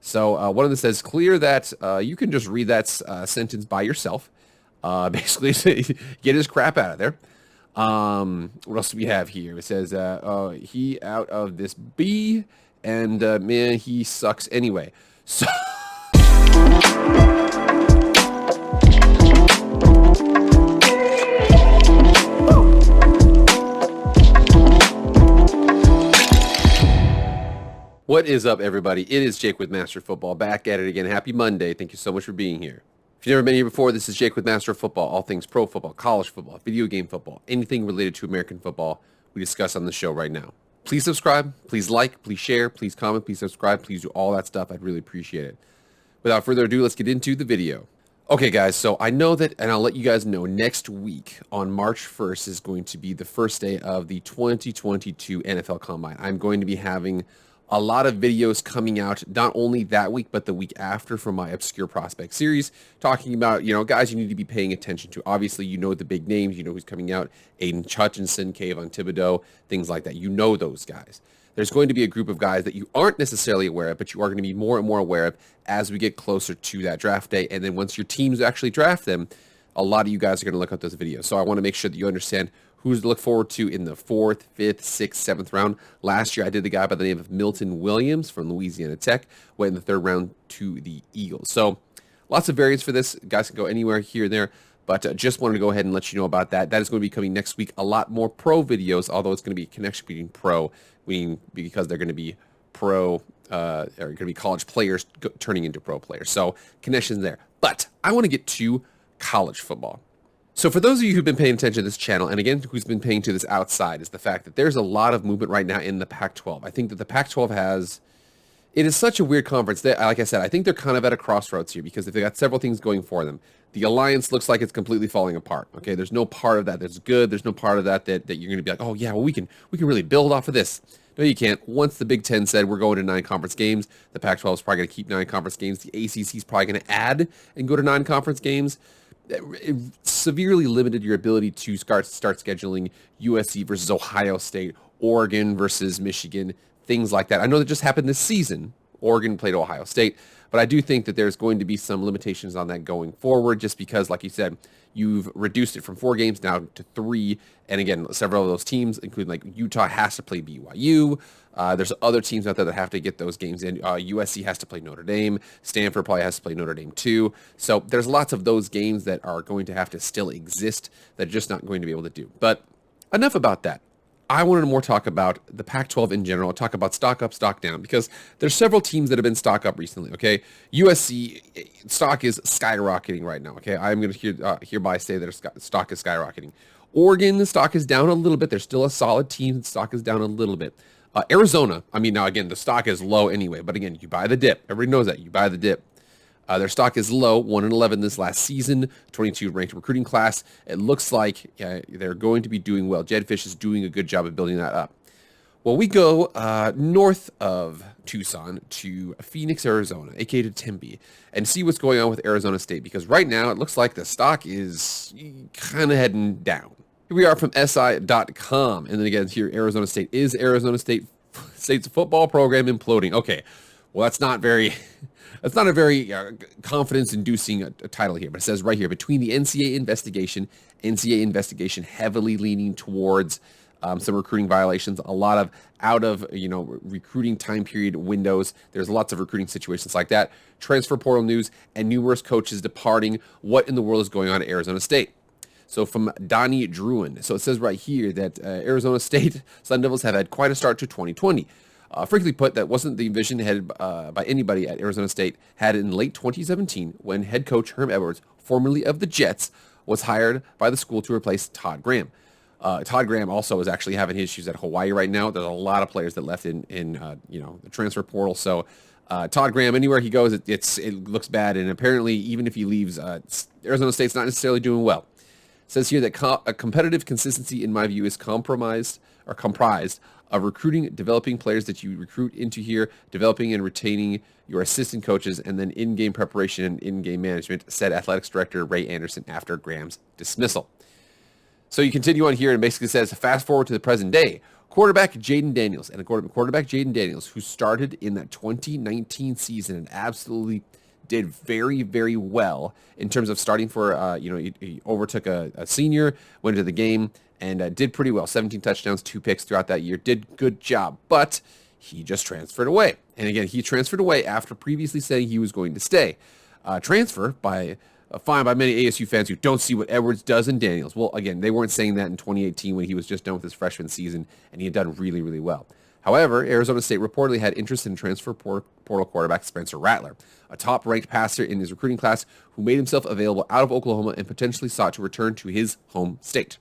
So one of them says, clear that you can just read that sentence by yourself. Basically, get his crap out of there. What else do we have here? It says, he out of this B, and man, he sucks anyway. So... What is up, everybody? It is Jake with Master Football, back at it again. Happy Monday. Thank you so much for being here. If you've never been here before, this is Jake with Master Football, all things pro football, college football, video game football, anything related to American football we discuss on the show right now. Please subscribe, please like, please share, please comment, please subscribe, please do all that stuff. I'd really appreciate it. Without further ado, let's get into the video. Okay, guys, so I know that, and I'll let you guys know, next week on March 1st is going to be the first day of the 2022 NFL Combine. I'm going to be having a lot of videos coming out, not only that week, but the week after from my Obscure Prospect series, talking about, guys you need to be paying attention to. Obviously, you know the big names, you know who's coming out, Aiden Hutchinson, Kayvon Thibodeau, things like that. You know those guys. There's going to be a group of guys that you aren't necessarily aware of, but you are going to be more and more aware of as we get closer to that draft day. And then once your teams actually draft them, a lot of you guys are going to look at those videos. So I want to make sure that you understand who's to look forward to in the 4th, 5th, 6th, 7th round. Last year, I did a guy by the name of Milton Williams from Louisiana Tech, went in the 3rd round to the Eagles. So lots of variants for this. Guys can go anywhere here and there, but just wanted to go ahead and let you know about that. That is going to be coming next week. A lot more pro videos, although it's going to be a connection between pro, because they're going to be pro, are going to be college players turning into pro players. So connections there. But I want to get to college football. So for those of you who've been paying attention to this channel, and again, who's been paying to this outside, is the fact that there's a lot of movement right now in the Pac-12. I think that the Pac-12 it is such a weird conference. Like I said, I think they're kind of at a crossroads here because they've got several things going for them. The alliance looks like it's completely falling apart. Okay, there's no part of that that's good. There's no part of that that you're going to be like, oh yeah, well we can really build off of this. No, you can't. Once the Big Ten said we're going to 9 conference games, the Pac-12 is probably going to keep 9 conference games. The ACC is probably going to add and go to 9 conference games. It severely limited your ability to start scheduling USC versus Ohio State, Oregon versus Michigan, things like that. I know that just happened this season. Oregon played Ohio State, but I do think that there's going to be some limitations on that going forward just because, like you said, you've reduced it from 4 games now to 3. And again, several of those teams, including like Utah, has to play BYU. There's other teams out there that have to get those games in. USC has to play Notre Dame. Stanford probably has to play Notre Dame too. So there's lots of those games that are going to have to still exist that are just not going to be able to do. But enough about that. I wanted to more talk about the Pac-12 in general, talk about stock up, stock down, because there's several teams that have been stock up recently, okay? USC stock is skyrocketing right now, okay? I'm going to hereby say that stock is skyrocketing. Oregon, the stock is down a little bit. They're still a solid team. The stock is down a little bit. Arizona, now again, the stock is low anyway, but again, you buy the dip. Everybody knows that. You buy the dip. Their stock is low, 1-11 this last season, 22 ranked recruiting class. It looks like they're going to be doing well. Jedfish is doing a good job of building that up. Well, we go north of Tucson to Phoenix, Arizona, aka to Tempe, and see what's going on with Arizona State, because right now it looks like the stock is kind of heading down. Here we are from SI.com, and then again here, Arizona State. Is Arizona State's football program imploding? Okay, well that's not a very confidence-inducing title here, but it says right here, between the NCAA investigation heavily leaning towards some recruiting violations, a lot of out of recruiting time period windows. There's lots of recruiting situations like that. Transfer portal news and numerous coaches departing. What in the world is going on at Arizona State? So from Donnie Druin. So it says right here that Arizona State Sun Devils have had quite a start to 2020. Frankly put, that wasn't the vision headed by anybody at Arizona State had in late 2017 when head coach Herm Edwards, formerly of the Jets, was hired by the school to replace Todd Graham. Todd Graham also is actually having issues at Hawaii right now. There's a lot of players that left in the transfer portal. So Todd Graham, anywhere he goes, it looks bad. And apparently, even if he leaves, Arizona State's not necessarily doing well. It says here that a competitive consistency, in my view, is comprised of recruiting, developing players that you recruit into here, developing and retaining your assistant coaches, and then in-game preparation and in-game management, said athletics director Ray Anderson after Graham's dismissal. So you continue on here and basically says, fast forward to the present day. Quarterback Jayden Daniels, and quarterback Jayden Daniels, who started in that 2019 season and absolutely did very, very well in terms of starting for, he overtook a senior, went into the game, and did pretty well. 17 touchdowns, 2 picks throughout that year. Did good job, but he just transferred away. And again, he transferred away after previously saying he was going to stay. Transfer by fine by many ASU fans who don't see what Edwards does in Daniels. Well, again, they weren't saying that in 2018 when he was just done with his freshman season, and he had done really, really well. However, Arizona State reportedly had interest in transfer portal quarterback Spencer Rattler, a top-ranked passer in his recruiting class who made himself available out of Oklahoma and potentially sought to return to his home state.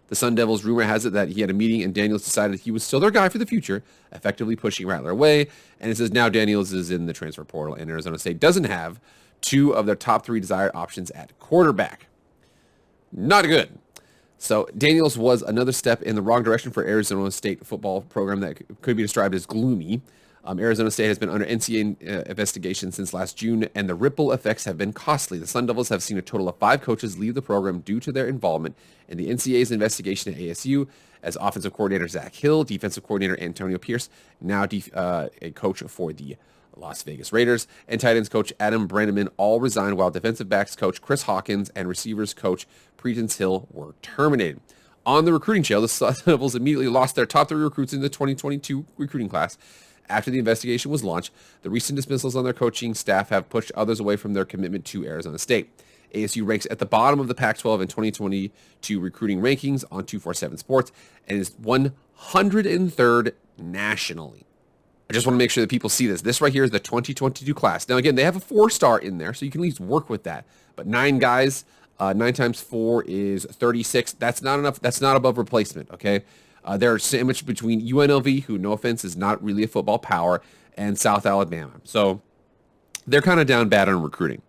The Sun Devils, rumor has it that he had a meeting and Daniels decided he was still their guy for the future, effectively pushing Rattler away. And it says now Daniels is in the transfer portal and Arizona State doesn't have 2 of their top 3 desired options at quarterback. Not good. So Daniels was another step in the wrong direction for Arizona State football program that could be described as gloomy. Arizona State has been under NCAA investigation since last June, and the ripple effects have been costly. The Sun Devils have seen a total of 5 coaches leave the program due to their involvement in the NCAA's investigation at ASU, as offensive coordinator Zach Hill, defensive coordinator Antonio Pierce, now a coach for the Las Vegas Raiders, and tight ends coach Adam Branneman all resigned, while defensive backs coach Chris Hawkins and receivers coach Preetance Hill were terminated. On the recruiting trail, the Sun Devils immediately lost their top 3 recruits in the 2022 recruiting class. After the investigation was launched, the recent dismissals on their coaching staff have pushed others away from their commitment to Arizona State. ASU ranks at the bottom of the Pac-12 in 2022 recruiting rankings on 247 Sports and is 103rd nationally. I just want to make sure that people see this. This right here is the 2022 class. Now, again, they have a 4-star in there, so you can at least work with that. But 9 guys, 9 times 4 is 36. That's not enough. That's not above replacement, okay? They're sandwiched between UNLV, who, no offense, is not really a football power, and South Alabama. So they're kind of down bad on recruiting.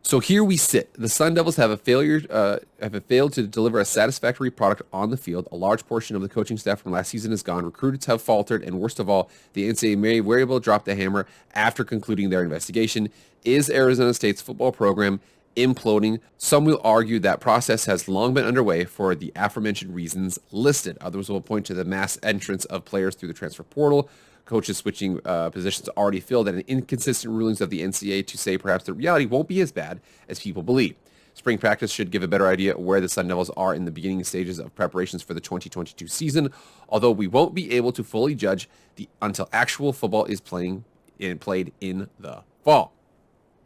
So here we sit. The Sun Devils have failed to deliver a satisfactory product on the field. A large portion of the coaching staff from last season is gone. Recruits have faltered, and worst of all, the NCAA may very well drop the hammer after concluding their investigation. Is Arizona State's football program imploding? Some will argue that process has long been underway for the aforementioned reasons listed. Others will point to the mass entrance of players through the transfer portal, coaches switching positions already filled, and inconsistent rulings of the NCAA to say perhaps the reality won't be as bad as people believe. Spring practice should give a better idea of where the Sun Devils are in the beginning stages of preparations for the 2022 season, although we won't be able to fully judge until actual football is played in the fall.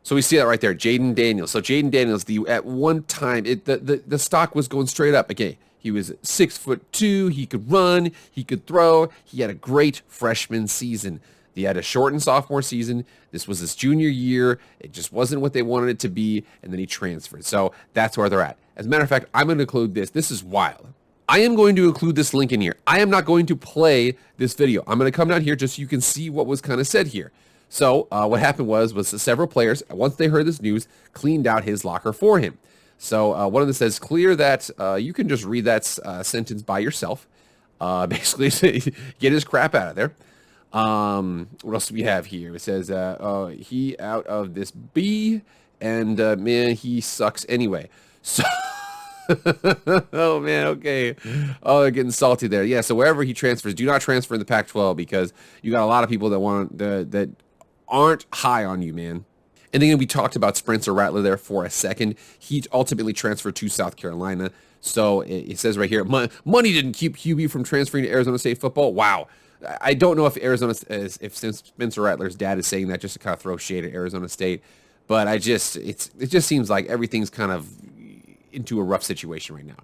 So we see that right there, Jayden Daniels. So Jayden Daniels, at one time, the stock was going straight up. Okay, he was 6'2", he could run, he could throw. He had a great freshman season. He had a shortened sophomore season. This was his junior year. It just wasn't what they wanted it to be, and then he transferred. So that's where they're at. As a matter of fact, I'm going to include this. This is wild. I am going to include this link in here. I am not going to play this video. I'm going to come down here just so you can see what was kind of said here. So what happened was several players, once they heard this news, cleaned out his locker for him. So one of them says, clear that, you can just read that sentence by yourself. Basically, get his crap out of there. What else do we have here? It says, he out of this B, and man, he sucks anyway. So, oh man, okay. Oh, they're getting salty there. Yeah, so wherever he transfers, do not transfer in the Pac-12 because you got a lot of people that aren't high on you, man. And then we talked about Spencer Rattler there for a second. He ultimately transferred to South Carolina. So it says right here, money didn't keep QB from transferring to Arizona State football. Wow. I don't know if if Spencer Rattler's dad is saying that just to kind of throw shade at Arizona State, but it just seems like everything's kind of into a rough situation right now.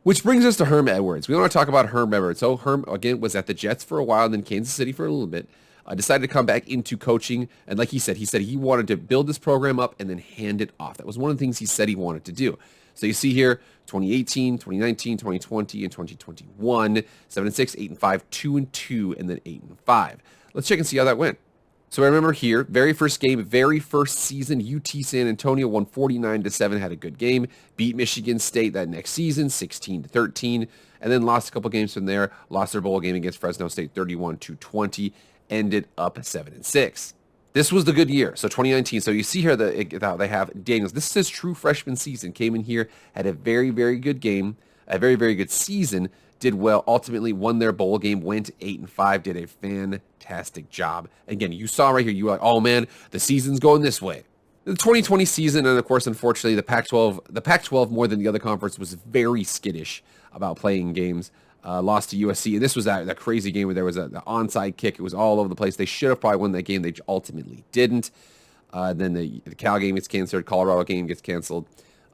Which brings us to Herm Edwards. We want to talk about Herm Edwards. So Herm, again, was at the Jets for a while, and then Kansas City for a little bit. Decided to come back into coaching, and like he said he wanted to build this program up and then hand it off. That was one of the things he said he wanted to do. So you see here, 2018, 2019, 2020, and 2021, 7-6, 8-5, 2-2, and then 8-5. Let's check and see how that went. So I remember here, very first game, very first season, UT San Antonio won 49-7, had a good game, beat Michigan State that next season, 16-13, and then lost a couple games from there, lost their bowl game against Fresno State, 31-20, ended up 7-6. This was the good year. So 2019. So you see here that they have Daniels. This is his true freshman season. Came in here, had a very, very good game, a very, very good season, did well, ultimately won their bowl game, went 8-5, did a fantastic job. Again, you saw right here, you were like, oh man, the season's going this way. The 2020 season, and of course, unfortunately, the Pac-12 more than the other conference was very skittish about playing games. Lost to USC, and this was that crazy game where there was the onside kick. It was all over the place. They should have probably won that game. They ultimately didn't. Then the Cal game gets canceled. Colorado game gets canceled.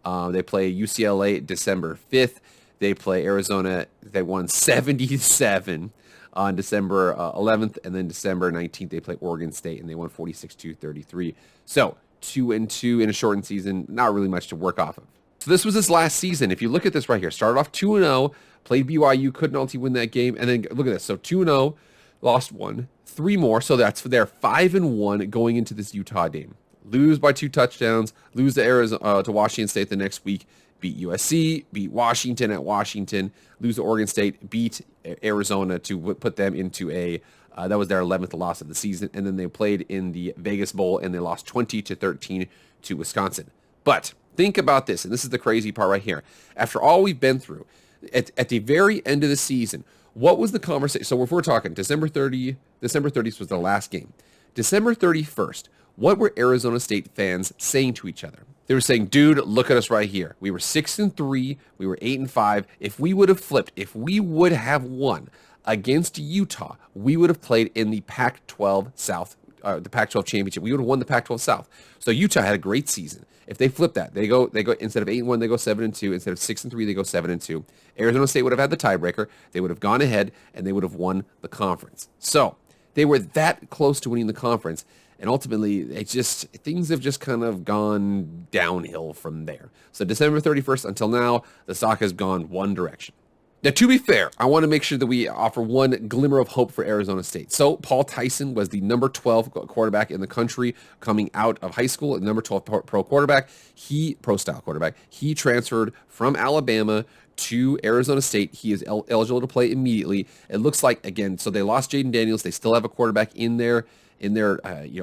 They play UCLA December 5th. They play Arizona. They won 77 on December 11th, and then December 19th they play Oregon State, and they won 46-33. So 2-2 in a shortened season. Not really much to work off of. So this was his last season. If you look at this right here, started off 2-0, played BYU, couldn't ultimately win that game, and then look at this. So 2-0, lost 1, 3 more. So that's they're 5-1 going into this Utah game. Lose by 2 touchdowns, lose to Arizona to Washington State the next week, beat USC, beat Washington at Washington, lose to Oregon State, beat Arizona to put them into a that was their 11th loss of the season, and then they played in the Vegas Bowl and they lost 20-13 to Wisconsin. But think about this, and this is the crazy part right here. After all we've been through, at the very end of the season, what was the conversation? So if we're talking December 30th was the last game. December 31st, what were Arizona State fans saying to each other? They were saying, dude, look at us right here. We were 6-3. We were 8-5. If we would have flipped, if we would have won against Utah, we would have played in the Pac-12 South, the Pac-12 championship. We would have won the Pac-12 South. So Utah had a great season. If they flip that, they go instead of 8-1, they go 7-2. Instead of 6-3, they go 7-2. Arizona State would have had the tiebreaker. They would have gone ahead and they would have won the conference. So they were that close to winning the conference. And ultimately, things have just kind of gone downhill from there. So December 31st until now, the stock has gone one direction. Now, to be fair, I want to make sure that we offer one glimmer of hope for Arizona State. So Paul Tyson was the number 12 quarterback in the country coming out of high school, number 12 pro quarterback. Pro-style quarterback. He transferred from Alabama to Arizona State. He is eligible to play immediately. It looks like, again, so they lost Jayden Daniels. They still have a quarterback in their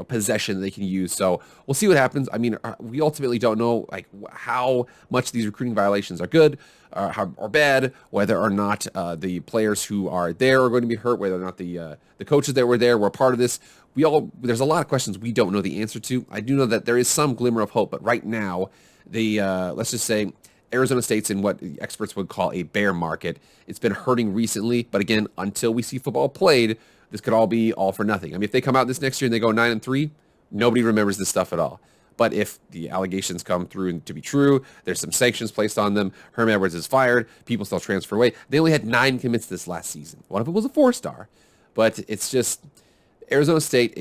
possession that they can use. So we'll see what happens. I mean, we ultimately don't know like how much these recruiting violations are good or bad, whether or not the players who are there are going to be hurt, whether or not the coaches that were there were part of this. There's a lot of questions we don't know the answer to. I do know that there is some glimmer of hope, but right now, let's just say Arizona State's in what the experts would call a bear market. It's been hurting recently, but again, until we see football played, this could all be all for nothing. I mean, if they come out this next year and they go 9-3, nobody remembers this stuff at all. But if the allegations come through to be true, there's some sanctions placed on them, Herm Edwards is fired, people still transfer away. They only had 9 commits this last season. One of them was a 4-star. But it's just, Arizona State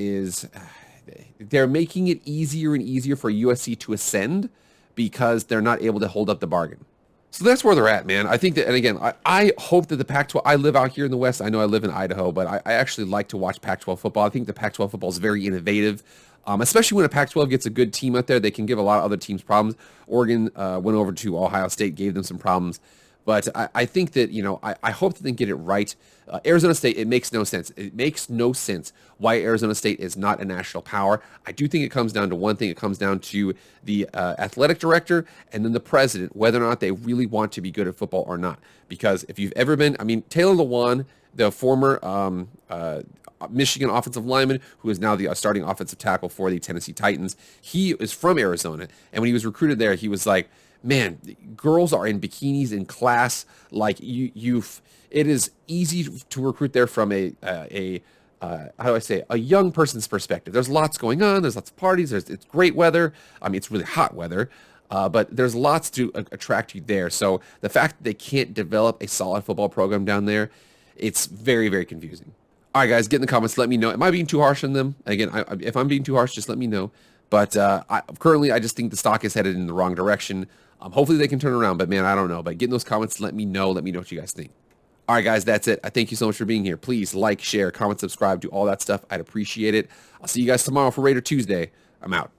they're making it easier and easier for USC to ascend because they're not able to hold up the bargain. So that's where they're at, man. I think that, and again, I hope that the Pac-12, I live out here in the West. I know I live in Idaho, but I actually like to watch Pac-12 football. I think the Pac-12 football is very innovative, especially when a Pac-12 gets a good team out there. They can give a lot of other teams problems. Oregon went over to Ohio State, gave them some problems. But I think that, I hope that they get it right. Arizona State, it makes no sense. It makes no sense why Arizona State is not a national power. I do think it comes down to one thing. It comes down to the athletic director and then the president, whether or not they really want to be good at football or not. Because if you've ever been, Taylor Lewan, the former Michigan offensive lineman, who is now the starting offensive tackle for the Tennessee Titans, he is from Arizona. And when he was recruited there, he was like, man, girls are in bikinis in class. Like it is easy to recruit there from a young person's perspective. There's lots going on. There's lots of parties. It's great weather. It's really hot weather, but there's lots to attract you there. So the fact that they can't develop a solid football program down there, it's very, very confusing. All right, guys, get in the comments. Let me know. Am I being too harsh on them? Again, if I'm being too harsh, just let me know. But currently, I just think the stock is headed in the wrong direction. Hopefully they can turn around, but man, I don't know. But get in those comments. Let me know. Let me know what you guys think. All right, guys, that's it. I thank you so much for being here. Please like, share, comment, subscribe, do all that stuff. I'd appreciate it. I'll see you guys tomorrow for Raider Tuesday. I'm out.